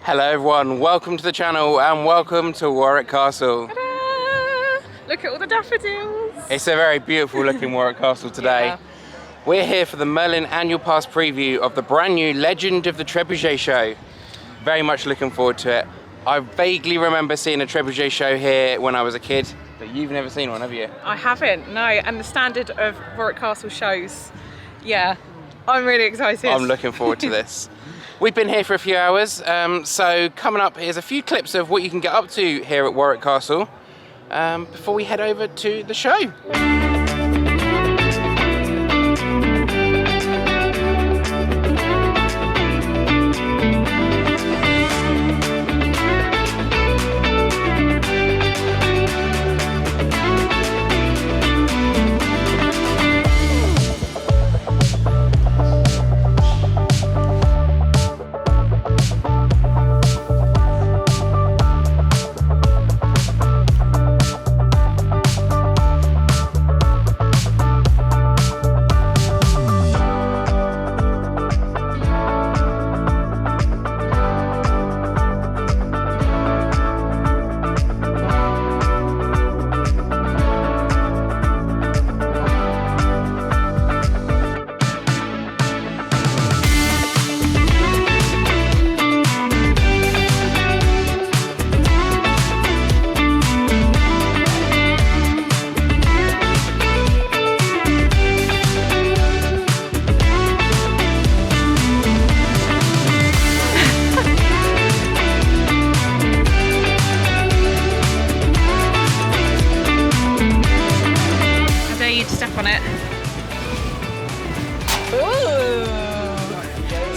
Hello everyone, welcome to the channel and welcome to Warwick Castle. Ta-da! Look at all the daffodils. It's a very beautiful looking Warwick Castle today. Yeah. We're here for the Merlin annual pass preview of the brand new Legend of the Trebuchet show. Very much looking forward to it. I vaguely remember seeing a Trebuchet show here when I was a kid, but you've never seen one, have you? I haven't, no, and the standard of Warwick Castle shows, yeah, I'm really excited. I'm looking forward to this. We've been here for a few hours, so coming up here's a few clips of what you can get up to here at Warwick Castle before we head over to the show.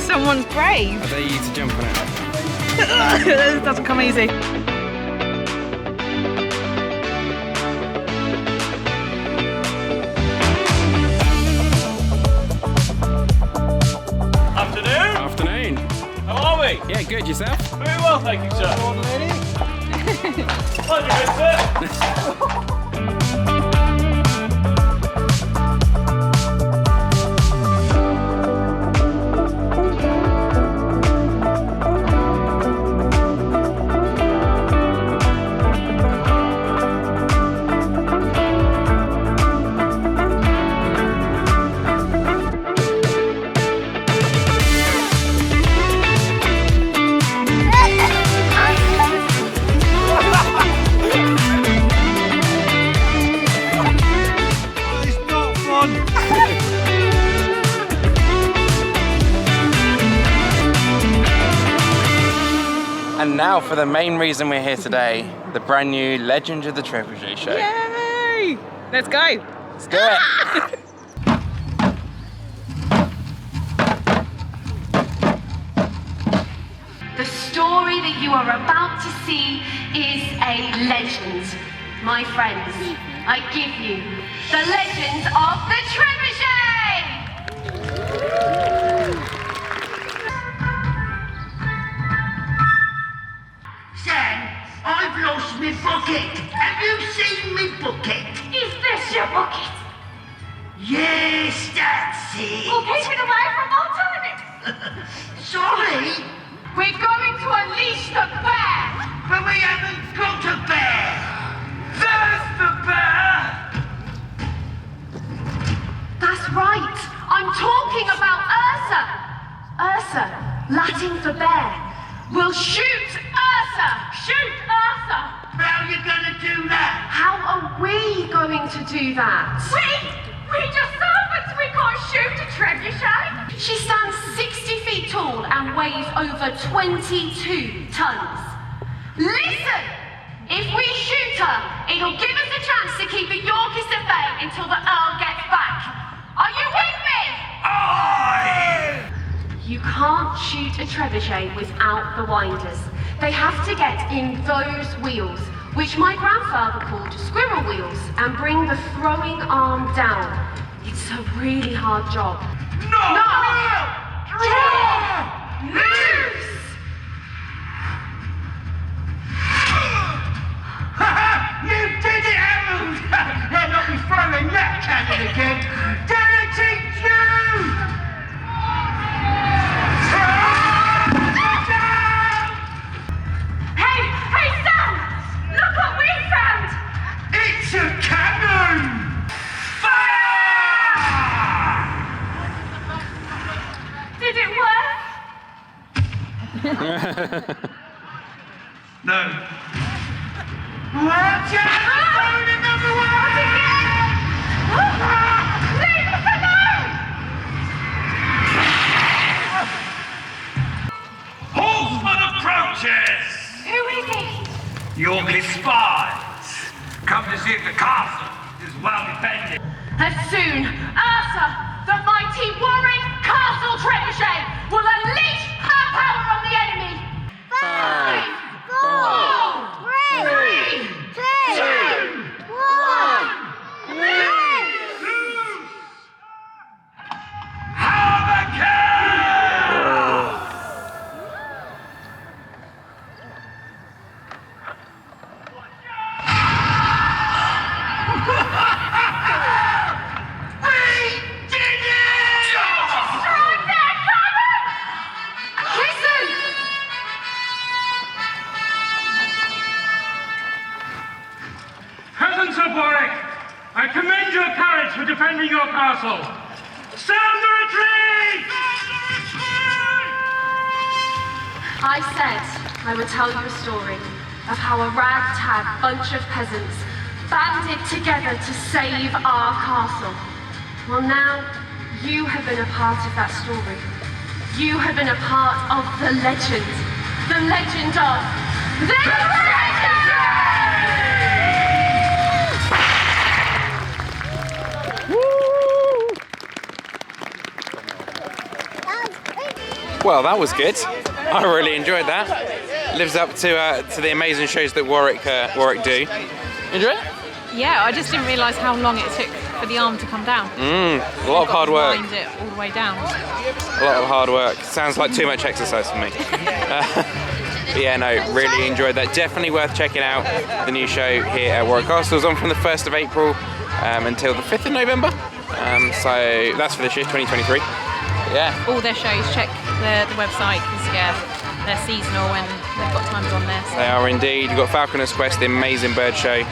Someone's brave. I dare you to jump on it. This doesn't come easy. Afternoon. Afternoon. How are we? Yeah, good. Yourself? Very well, thank you, sir. Pleasure, good, sir. And now for the main reason we're here today, the brand new Legend of the Trebuchet show. Yay! Let's go. Let's do it. The story that you are about to see is a legend. My friends, I give you the Legend of the Trebuchet! Sam, I've lost my bucket. Have you seen me bucket? Is this your bucket? Yes, that's it. Well, keep it away from alternatives. Sorry, We're going to unleash the bear! but we haven't got a bear. There's the bear. That's right. I'm talking about Ursa. Ursa, Latin for bear. We'll shoot Ursa. Shoot Ursa. How are you gonna do that? How are we going to do that? We just servants. We can't shoot a trebuchet. She stands 60 feet tall and weighs over 22 tons. Listen! If we shoot her, it'll give us a chance to keep the Yorkies at bay until the Earl gets back. Are you with me? Aye! You can't shoot a trebuchet without the winders. They have to get in those wheels, which my grandfather called squirrel wheels, and bring the throwing arm down. It's a really hard job. No! Draw! Loose! You did it, Harold! They'll not be throwing that cannon again. Dare teach you! No. Watch out! Only number one! Leave us alone! Horseman approaches! Who is it? Yorkshire spies. Come to see if the castle is well defended. As soon Ursa, the mighty Warwick Castle Trebuchet, will unleash her power on the enemy. 5, 4, 3, 2, 1. Have a care! We did it! Strike there, Simon! Listen! Peasants of Warwick, I commend your courage for defending your castle. Sound the retreat! I said I would tell you a story of how a ragtag bunch of peasants banded together to save our castle. Well, now you have been a part of that story. You have been a part of the legend of the Well, that was good. I really enjoyed that. Lives up to the amazing shows that Warwick do. Enjoy it? Yeah, I just didn't realise how long it took for the arm to come down. A lot of hard work. Wind it all the way down. A lot of hard work. Sounds like too much exercise for me. But yeah, no, really enjoyed that. Definitely worth checking out the new show here at Warwick Castle. It's on from the 1st of April until the 5th of November. So that's for this year, 2023. Yeah. All their shows, check the website because they're seasonal and they've got times on there. So. They are indeed. You've got Falconer's Quest, the amazing bird show.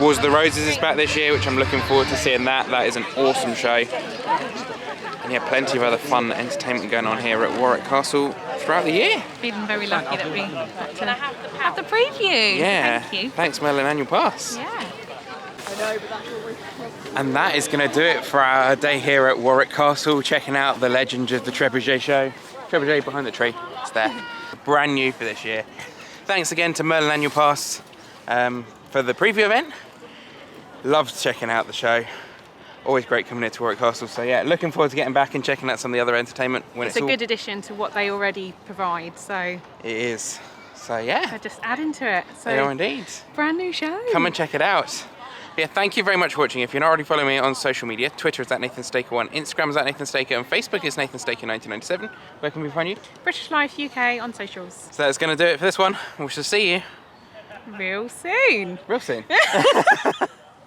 Wars of the Roses is back this year, which I'm looking forward to seeing that. That is an awesome show. And yeah, plenty of other fun entertainment going on here at Warwick Castle throughout the year. Feeling very lucky that we got to have the preview. Yeah. Thank you. Thanks, Merlin Annual Pass. Yeah. And that is going to do it for our day here at Warwick Castle, checking out the legend of the Trebuchet show. Trebuchet behind the tree, it's there. Brand new for this year. Thanks again to Merlin Annual Pass for the preview event. Loved checking out the show. Always great coming here to Warwick Castle. So yeah, looking forward to getting back and checking out some of the other entertainment when It's a good addition to what they already provide, so. It is. So yeah. They're just adding to it. So They are indeed. brand new show. Come and check it out. Yeah, thank you very much for watching. If you're not already following me on social media, Twitter is @NathanStaker1, Instagram is @NathanStaker, and Facebook is NathanStaker1997. Where can we find you? British Life UK on socials. So that's going to do it for this one. We shall see you Real soon. real soon.